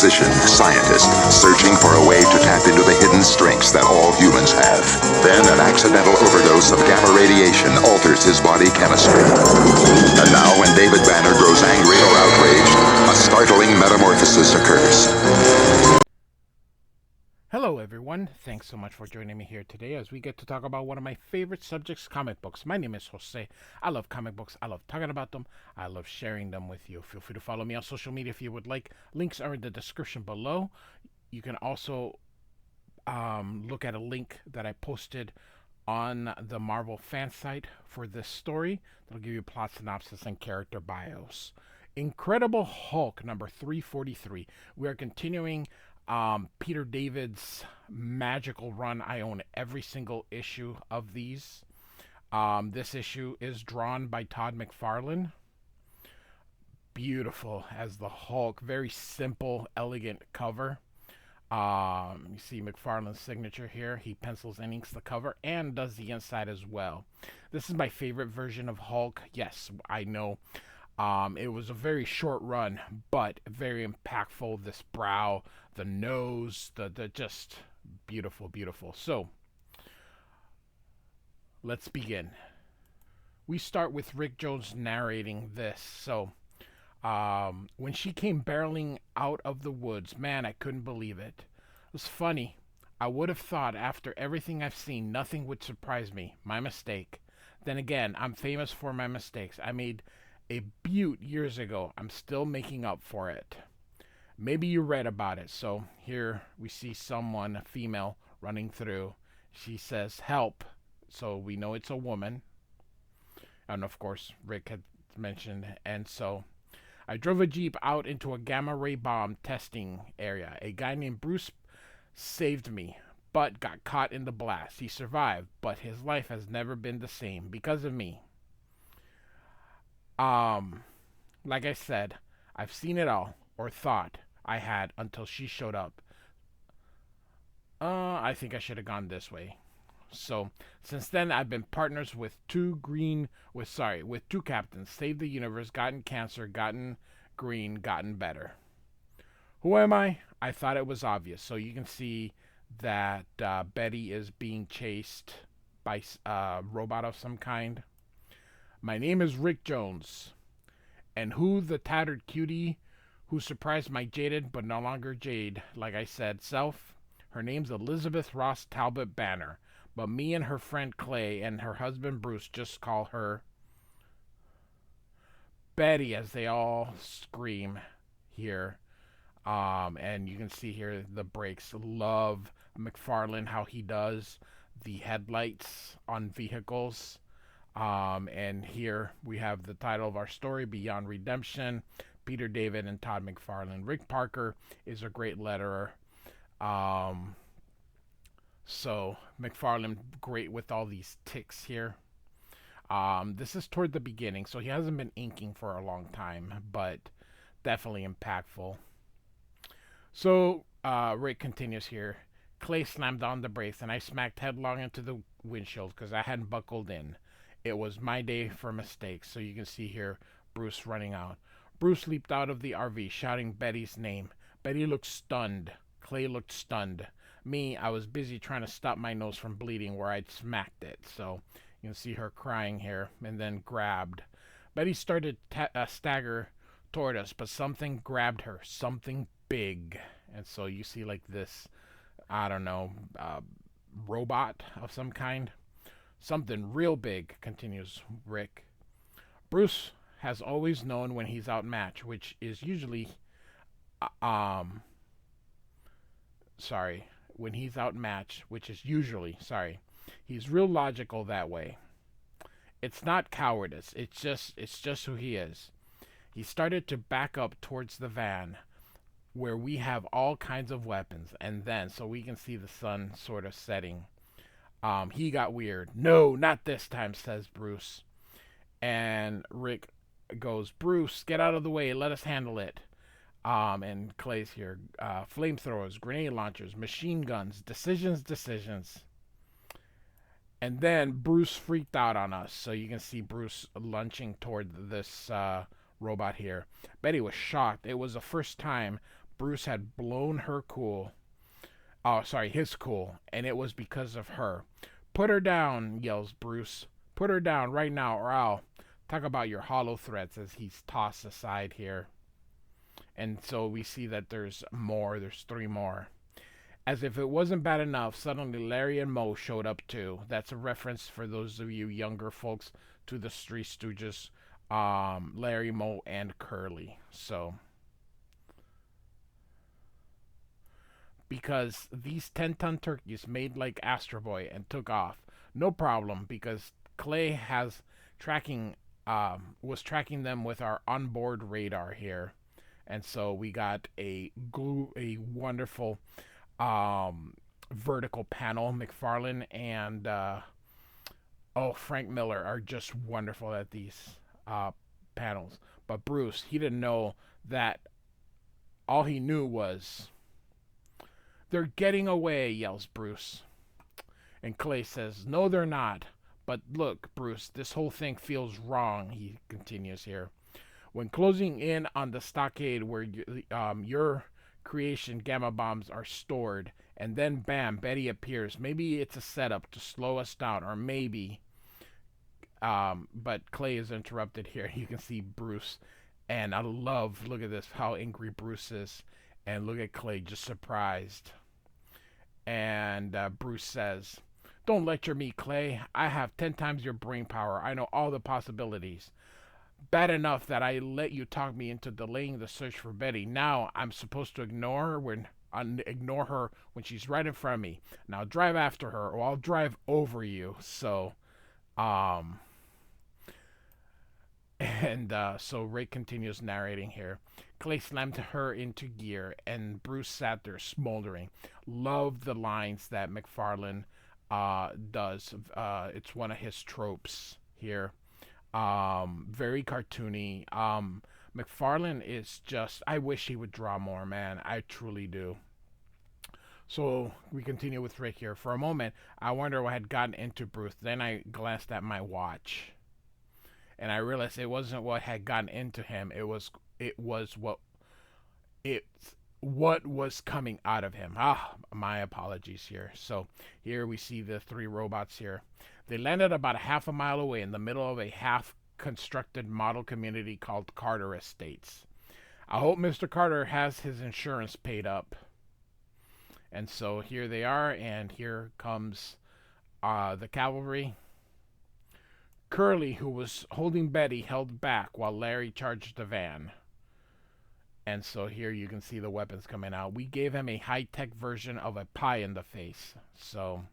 physician, scientist, searching for a way to tap into the hidden strengths that all humans have. Then an accidental overdose of gamma radiation alters his body chemistry. And now when David Banner grows angry or outraged, a startling metamorphosis occurs. Hello everyone, thanks so much for joining me here today as we get to talk about one of my favorite subjects, comic books. My name is Jose. I love comic books. I love talking about them. I love sharing them with you. Feel free to follow me on social media if you would like. Links are in the description below. You can also look at a link that I posted on the Marvel fan site for this story. That'll give you plot synopsis and character bios. Incredible Hulk number 343. We are continuing Peter David's magical run. I own every single issue of these. This issue is drawn by Todd McFarlane. Beautiful as the Hulk. Very simple, elegant cover. You see McFarlane's signature here. He pencils and inks the cover and does the inside as well. This is my favorite version of Hulk. Yes, I know. It was a very short run, but very impactful. This brow, the nose, the just beautiful, beautiful. So, let's begin. We start with Rick Jones narrating this. So, when she came barreling out of the woods, man, I couldn't believe it. It was funny. I would have thought after everything I've seen, nothing would surprise me. My mistake. Then again, I'm famous for my mistakes. I made a beaut years ago. I'm still making up for it. Maybe you read about it. So here we see someone, a female, running through. She says, "Help." So we know it's a woman. And of course, Rick had mentioned. And so I drove a Jeep out into a gamma ray bomb testing area. A guy named Bruce saved me, but got caught in the blast. He survived, but his life has never been the same because of me. Like I said, I've seen it all, or thought I had, until she showed up. I think I should have gone this way. So, since then, I've been partners with two captains, saved the universe, gotten cancer, gotten green, gotten better. Who am I? I thought it was obvious. So you can see that Betty is being chased by a robot of some kind. My name is Rick Jones. And who the tattered cutie who surprised my jaded but no longer jade, like I said, self? Her name's Elizabeth Ross Talbot Banner. But me and her friend Clay and her husband Bruce just call her Betty as they all scream here. And you can see here the brakes. Love McFarlane, how he does the headlights on vehicles. And here we have the title of our story, Beyond Redemption, Peter David and Todd McFarlane. Rick Parker is a great letterer. So McFarlane, great with all these ticks here. This is toward the beginning, so he hasn't been inking for a long time, but definitely impactful. So Rick continues here. Clay slammed on the brakes, and I smacked headlong into the windshield because I hadn't buckled in. It was my day for mistakes. So you can see here Bruce running out. Bruce leaped out of the RV, shouting Betty's name. Betty looked stunned. Clay looked stunned. Me, I was busy trying to stop my nose from bleeding where I'd smacked it. So you can see her crying here and then grabbed. Betty started to stagger toward us, but something grabbed her. Something big. And so you see like this, I don't know, robot of some kind. Something real big, continues Rick. Bruce has always known when he's outmatched, which is usually, when he's outmatched, he's real logical that way. It's not cowardice, it's just who he is. He started to back up towards the van, where we have all kinds of weapons, and then, so we can see the sun sort of setting. He got weird. No, not this time, says Bruce. And Rick goes, Bruce, get out of the way. Let us handle it. And Clay's here. Flamethrowers, grenade launchers, machine guns, decisions. And then Bruce freaked out on us. So you can see Bruce lunging toward this robot here. Betty was shocked. It was the first time, Bruce had blown her cool. Oh, sorry, his cool, and it was because of her. Put her down, yells Bruce. Put her down right now, or I'll talk about your hollow threats as he's tossed aside here. And so we see that there's more, there's three more. As if it wasn't bad enough, suddenly Larry and Moe showed up too. That's a reference for those of you younger folks to the Three Stooges, Larry, Moe, and Curly. So, because these 10-ton turkeys made like Astro Boy and took off, no problem, because Clay has tracking, was tracking them with our onboard radar here, and so we got a wonderful um, vertical panel. McFarlane and Frank Miller are just wonderful at these panels. But Bruce, he didn't know that. All he knew was they're getting away, yells Bruce. And Clay says, no, they're not. But look, Bruce, this whole thing feels wrong, he continues here. When closing in on the stockade where your creation gamma bombs are stored, and then bam, Betty appears. Maybe it's a setup to slow us down, or maybe. But Clay is interrupted here. You can see Bruce, and I love, look at this, how angry Bruce is. And look at Clay, just surprised. And Bruce says, don't lecture me, Clay. I have 10 times your brain power. I know all the possibilities. Bad enough that I let you talk me into delaying the search for Betty. Now I'm supposed to ignore her when she's right in front of me. Now drive after her, or I'll drive over you. So, so Ray continues narrating here. Clay slammed her into gear, and Bruce sat there smoldering. Loved the lines that McFarlane does. It's one of his tropes here. Very cartoony. McFarlane is just, I wish he would draw more, man. I truly do. So we continue with Rick here. For a moment, I wonder what had gotten into Bruce. Then I glanced at my watch, and I realized it wasn't what had gotten into him. It was what was coming out of him. My apologies here. So here we see the three robots here. They landed about a half a mile away in the middle of a half-constructed model community called Carter Estates. I hope Mr. Carter has his insurance paid up. And so here they are, and here comes the cavalry. Curly, who was holding Betty, held back while Larry charged the van. And so here you can see the weapons coming out. We gave him a high-tech version of a pie in the face. So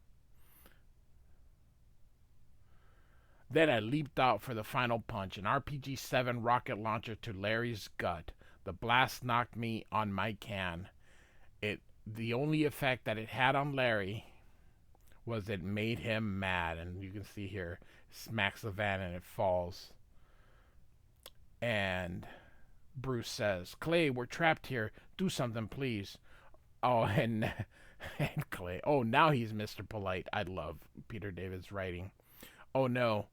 then I leaped out for the final punch, an RPG-7 rocket launcher to Larry's gut. The blast knocked me on my can. The only effect that it had on Larry was it made him mad. And you can see here, smacks the van and it falls. And Bruce says, Clay, we're trapped here. Do something, please. Oh, and Clay. Oh, now he's Mr. Polite. I love Peter David's writing. Oh, no.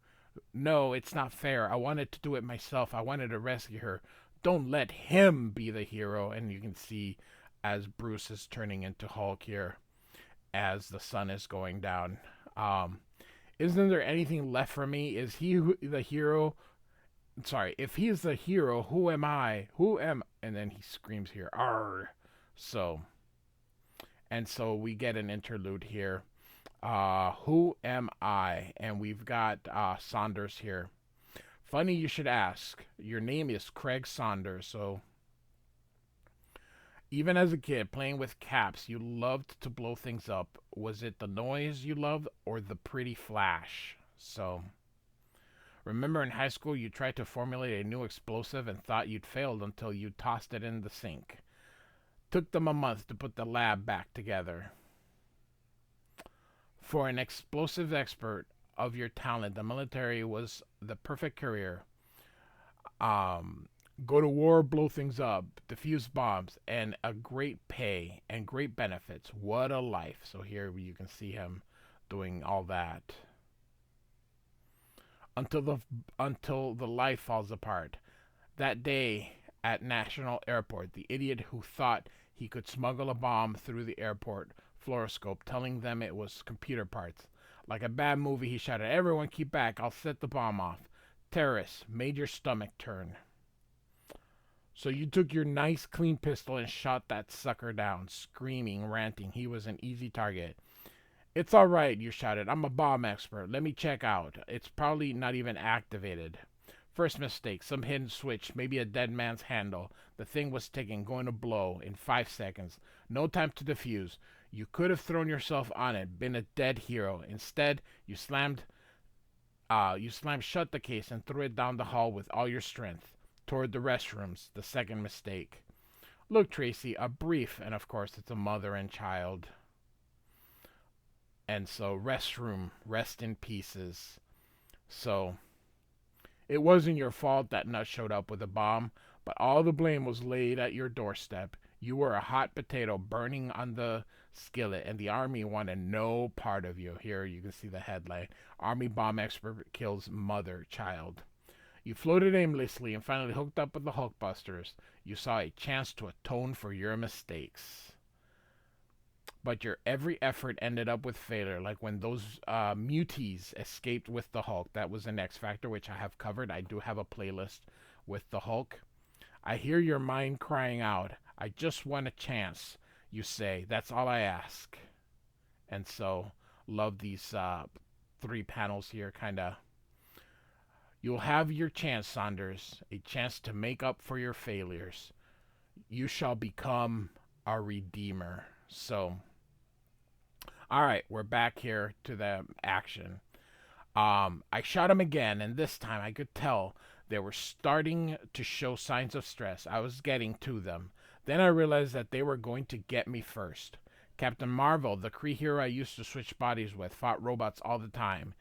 No, it's not fair. I wanted to do it myself. I wanted to rescue her. Don't let him be the hero. And you can see as Bruce is turning into Hulk here as the sun is going down. Isn't there anything left for me? Is he the hero? Sorry, if he is the hero, who am I? And then he screams here, arr. So we get an interlude here. Who am I? And we've got Saunders here. Funny you should ask. Your name is Craig Saunders. So even as a kid playing with caps, you loved to blow things up. Was it the noise you loved or the pretty flash? So remember in high school you tried to formulate a new explosive and thought you'd failed until you tossed it in the sink. Took them a month to put the lab back together. For an explosive expert of your talent, the military was the perfect career. Go to war, blow things up, defuse bombs, and a great pay and great benefits. What a life. So here you can see him doing all that. Until the life falls apart. That day at National Airport, the idiot who thought he could smuggle a bomb through the airport fluoroscope, telling them it was computer parts. Like a bad movie, he shouted, "Everyone keep back, I'll set the bomb off." Terrorists made your stomach turn. So you took your nice clean pistol and shot that sucker down, screaming, ranting. He was an easy target. "It's all right," you shouted. "I'm a bomb expert. Let me check out. It's probably not even activated." First mistake, some hidden switch, maybe a dead man's handle. The thing was ticking, going to blow in 5 seconds. No time to defuse. You could have thrown yourself on it, been a dead hero. Instead, you slammed shut the case and threw it down the hall with all your strength. Toward the restrooms, the second mistake. "Look, Tracy, a brief," and of course it's a mother and child. And so, restroom, rest in pieces. So, it wasn't your fault that Nut showed up with a bomb, but all the blame was laid at your doorstep. You were a hot potato burning on the skillet, and the Army wanted no part of you. Here you can see the headline: Army bomb expert kills mother, child. You floated aimlessly and finally hooked up with the Hulkbusters. You saw a chance to atone for your mistakes. But your every effort ended up with failure, like when those muties escaped with the Hulk. That was an X Factor, which I have covered. I do have a playlist with the Hulk. I hear your mind crying out, "I just want a chance," you say. "That's all I ask." And so, love these 3 panels here, kind of. You'll have your chance, Saunders, a chance to make up for your failures. You shall become a redeemer. So, all right, we're back here to the action. I shot him again, and this time I could tell they were starting to show signs of stress. I was getting to them. Then I realized that they were going to get me first. Captain Marvel, the Kree hero I used to switch bodies with, fought robots all the time.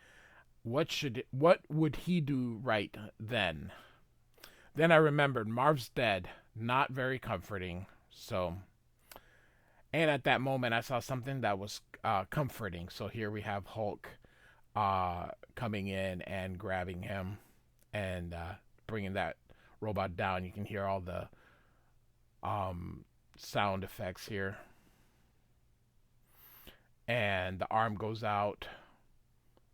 What would he do right then? Then I remembered Marv's dead. Not very comforting. And at that moment I saw something that was comforting. So here we have Hulk coming in and grabbing him and bringing that robot down. You can hear all the sound effects here. And the arm goes out,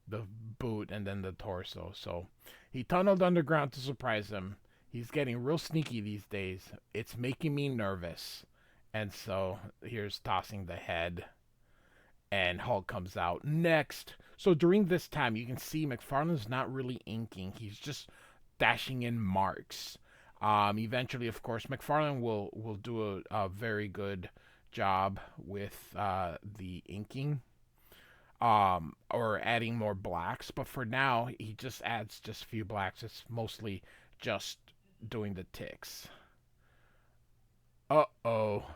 the boot, and then the torso. So he tunneled underground to surprise him. He's getting real sneaky these days. It's making me nervous. And so here's tossing the head. And Hulk comes out next. So during this time, you can see McFarlane's not really inking. He's just dashing in marks. Eventually, of course, McFarlane will do a very good job with the inking. Or adding more blacks. But for now, he just adds just a few blacks. It's mostly just doing the ticks. Uh-oh.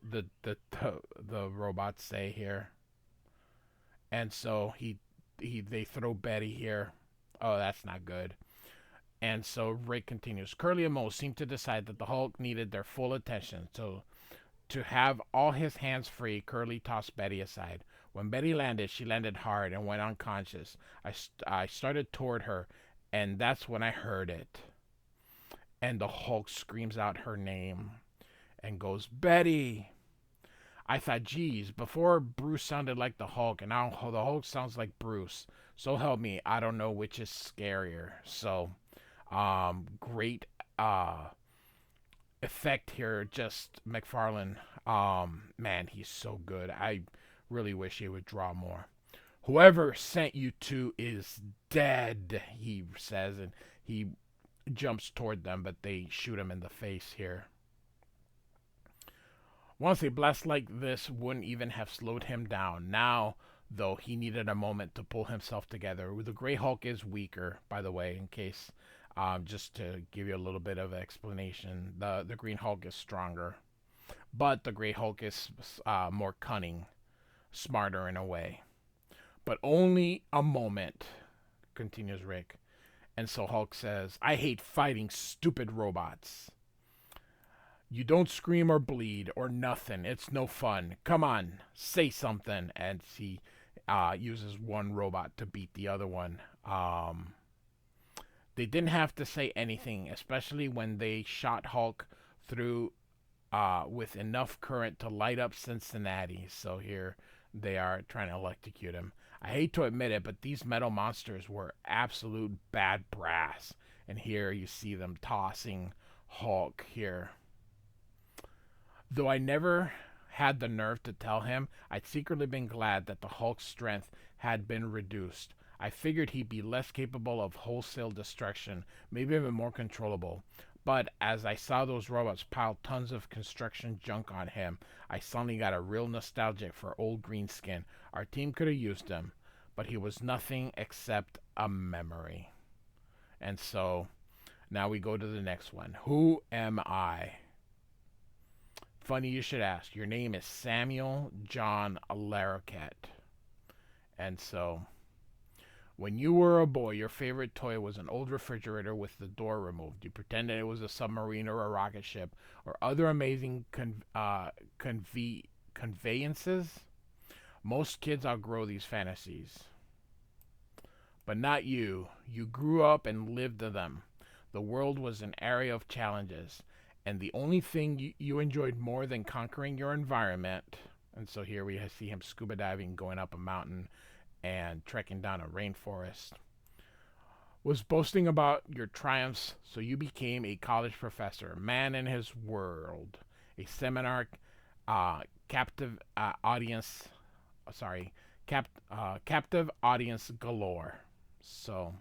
The robots say here. And so they throw Betty here. Oh, that's not good. And so Rick continues. Curly and Moe seemed to decide that the Hulk needed their full attention. So to have all his hands free, Curly tossed Betty aside. When Betty landed, she landed hard and went unconscious. I started toward her, and that's when I heard it. And the Hulk screams out her name and goes, "Betty!" I thought, geez, before Bruce sounded like the Hulk, and now the Hulk sounds like Bruce. So help me, I don't know which is scarier. So, great effect here. Just McFarlane, man, he's so good. I really wish he would draw more. "Whoever sent you to is dead," he says, and he jumps toward them, but they shoot him in the face here. Once a blast like this wouldn't even have slowed him down. Now, though, he needed a moment to pull himself together. The Grey Hulk is weaker, by the way, in case, just to give you a little bit of explanation. The Green Hulk is stronger, but the Grey Hulk is more cunning, smarter in a way. "But only a moment," continues Rick. And so Hulk says, "I hate fighting stupid robots. You don't scream or bleed or nothing. It's no fun. Come on, say something." And he uses one robot to beat the other one. They didn't have to say anything, especially when they shot Hulk through with enough current to light up Cincinnati. So here they are trying to electrocute him. I hate to admit it, but these metal monsters were absolute bad brass. And here you see them tossing Hulk here. Though I never had the nerve to tell him, I'd secretly been glad that the Hulk's strength had been reduced. I figured he'd be less capable of wholesale destruction, maybe even more controllable. But as I saw those robots pile tons of construction junk on him, I suddenly got a real nostalgic for old Greenskin. Our team could have used him, but he was nothing except a memory. And so now we go to the next one. Who am I? Funny you should ask. Your name is Samuel John Larroquette. And so, when you were a boy, your favorite toy was an old refrigerator with the door removed. You pretended it was a submarine or a rocket ship or other amazing conveyances. Most kids outgrow these fantasies. But not you. You grew up and lived to them. The world was an area of challenges. And the only thing you enjoyed more than conquering your environment, and so here we see him scuba diving, going up a mountain, and trekking down a rainforest, was boasting about your triumphs. So you became a college professor, a man in his world, a seminar captive audience. Sorry, captive audience galore. So.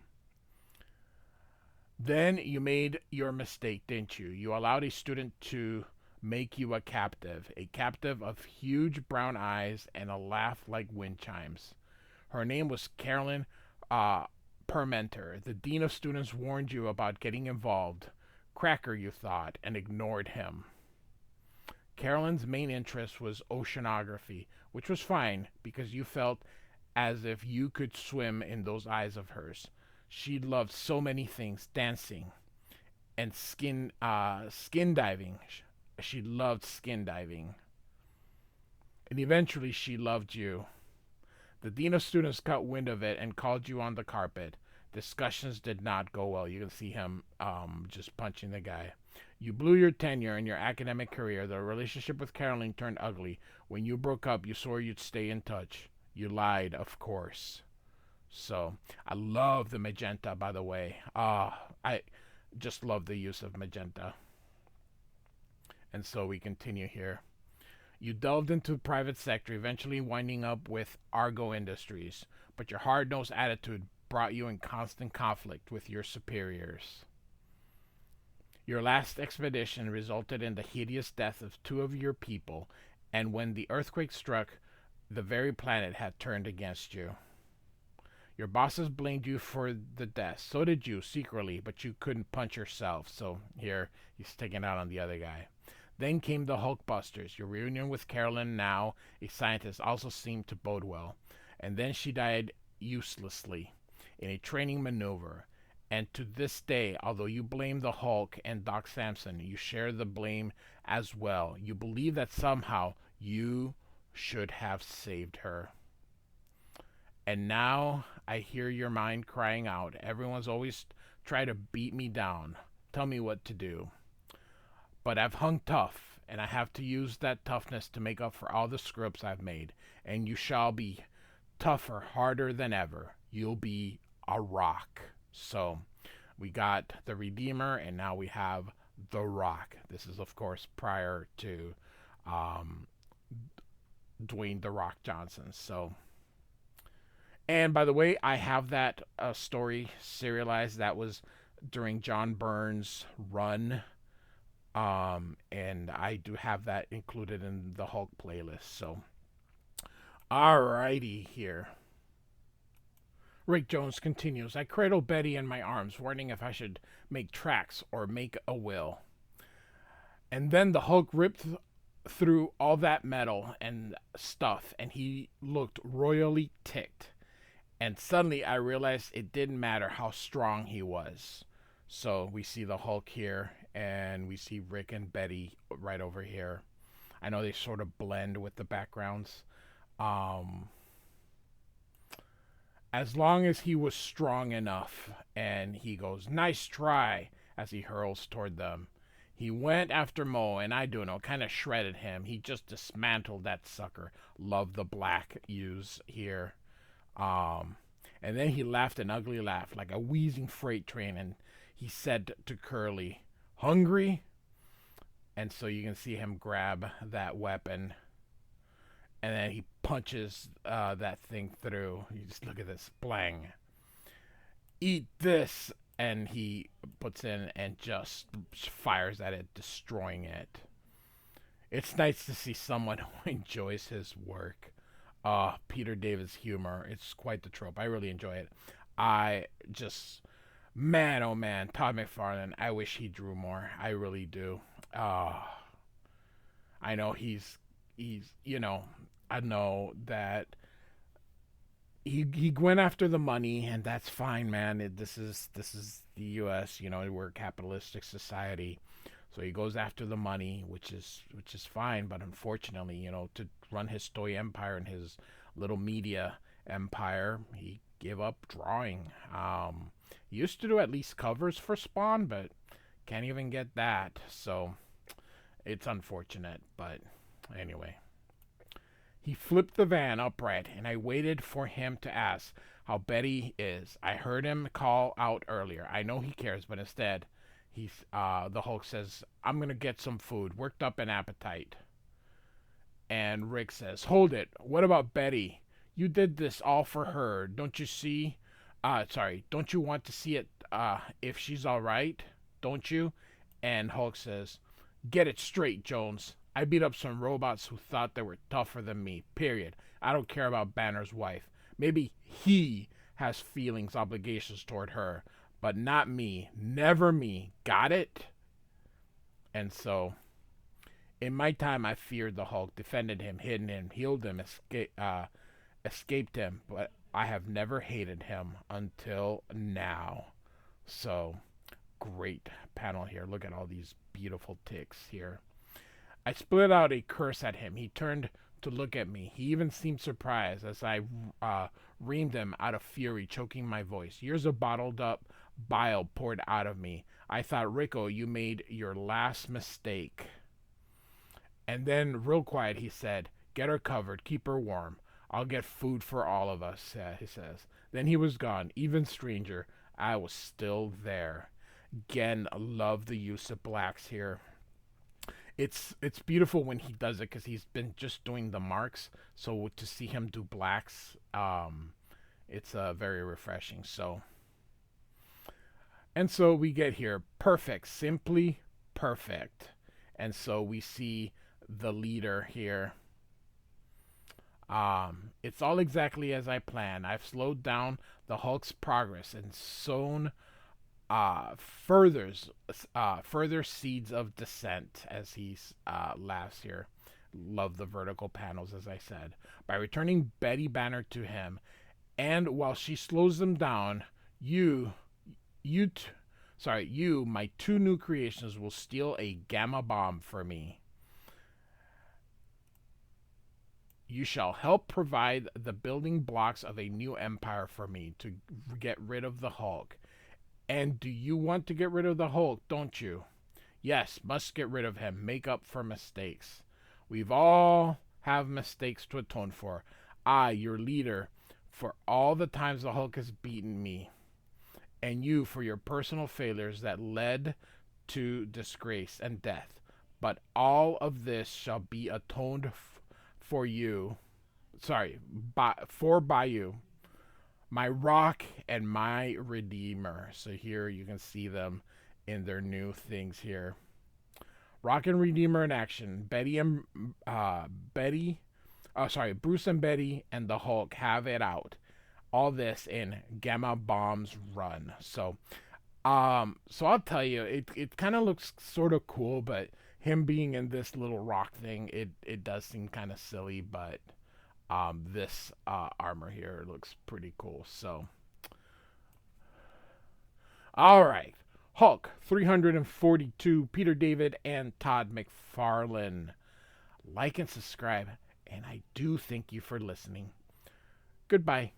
Then you made your mistake, didn't you? You allowed a student to make you a captive of huge brown eyes and a laugh like wind chimes. Her name was Carolyn Permenter. The dean of students warned you about getting involved. Cracker, you thought, and ignored him. Carolyn's main interest was oceanography, which was fine because you felt as if you could swim in those eyes of hers. She loved so many things, dancing and skin diving. She loved skin diving. And eventually she loved you. The dean of students caught wind of it and called you on the carpet. Discussions did not go well. You can see him just punching the guy. You blew your tenure in your academic career. The relationship with Caroline turned ugly. When you broke up, you swore you'd stay in touch. You lied, of course. So, I love the magenta, by the way. I just love the use of magenta. And so we continue here. You delved into the private sector, eventually winding up with Argo Industries, but your hard-nosed attitude brought you in constant conflict with your superiors. Your last expedition resulted in the hideous death of 2 of your people, and when the earthquake struck, the very planet had turned against you. Your bosses blamed you for the death. So did you, secretly, but you couldn't punch yourself. So here, he's taking out on the other guy. Then came the Hulkbusters. Your reunion with Carolyn, now a scientist, also seemed to bode well. And then she died uselessly in a training maneuver. And to this day, although you blame the Hulk and Doc Samson, you share the blame as well. You believe that somehow you should have saved her. And now I hear your mind crying out. Everyone's always tried to beat me down, tell me what to do. But I've hung tough, and I have to use that toughness to make up for all the screw-ups I've made. And you shall be tougher, harder than ever. You'll be a rock. So we got the Redeemer, and now we have the Rock. This is, of course, prior to Dwayne The Rock Johnson. So. And by the way, I have that story serialized. That was during John Byrne's run. And I do have that included in the Hulk playlist. So, alrighty here. Rick Jones continues. I cradle Betty in my arms, wondering if I should make tracks or make a will. And then the Hulk ripped through all that metal and stuff, and he looked royally ticked. And suddenly I realized it didn't matter how strong he was. So we see the Hulk here, and we see Rick and Betty right over here. I know they sort of blend with the backgrounds. As long as he was strong enough, and he goes, nice try, as he hurls toward them. He went after Mo, and I don't know, kind of shredded him. He just dismantled that sucker. Love the black use here. Um, and then he laughed an ugly laugh, like a wheezing freight train, and he said to Curly, "Hungry?" And so you can see him grab that weapon, and then he punches that thing through. You just look at this, blang. Eat this, and he puts in and just fires at it, destroying it. It's nice to see someone who enjoys his work. Peter David's humor, it's quite the trope. I really enjoy it. I just, man, oh man, Todd McFarlane, I wish he drew more. I really do. I know I know that he went after the money, and that's fine, man. This is the U.S. We're a capitalistic society, so he goes after the money, which is fine. But unfortunately, to run his toy empire and his little media empire, he gave up drawing. He used to do at least covers for Spawn, but can't even get that. So it's unfortunate, but anyway. He flipped the van upright, and I waited for him to ask how Betty is. I heard him call out earlier. I know he cares, but instead, the Hulk says, "I'm gonna get some food. Worked up an appetite." And Rick says, "Hold it. What about Betty? You did this all for her. Don't you see? Don't you want to see it? If she's all right, don't you?" And Hulk says, "Get it straight, Jones. I beat up some robots who thought they were tougher than me, period. I don't care about Banner's wife. Maybe he has feelings, obligations toward her, but not me. Never me. Got it?" And so, in my time, I feared the Hulk, defended him, hidden him, healed him, escaped him, but I have never hated him until now. So, great panel here. Look at all these beautiful ticks here. I split out a curse at him. He turned to look at me. He even seemed surprised as I reamed him out of fury, choking my voice. Years of bottled up bile poured out of me. I thought, "Rico, you made your last mistake." And then, real quiet, he said, "Get her covered. Keep her warm. I'll get food for all of us," he says. Then he was gone. Even stranger, I was still there. Again, love the use of blacks here. It's beautiful when he does it because he's been just doing the marks. So to see him do blacks, it's very refreshing. So we get here perfect, simply perfect, and so we see the leader here. It's all exactly as I planned. I've slowed down the Hulk's progress and sown further seeds of dissent as he laughs here. Love the vertical panels, as I said. By returning Betty Banner to him, and while she slows them down, you, my two new creations, will steal a gamma bomb for me. You shall help provide the building blocks of a new empire for me to get rid of the Hulk. And do you want to get rid of the Hulk, don't you? Yes, must get rid of him. Make up for mistakes. We've all have mistakes to atone for. I, your leader, for all the times the Hulk has beaten me. And you for your personal failures that led to disgrace and death. But all of this shall be atoned for you. By you. My rock and my redeemer. So here you can see them in their new things here. Rock and Redeemer in action. Bruce and Betty and the Hulk have it out. All this in Gamma Bomb's run. So I'll tell you, it kind of looks sort of cool, but him being in this little rock thing, it does seem kind of silly, but this armor here looks pretty cool. So, all right, Hulk 342, Peter David and Todd McFarlane. Like and subscribe, and I do thank you for listening. Goodbye.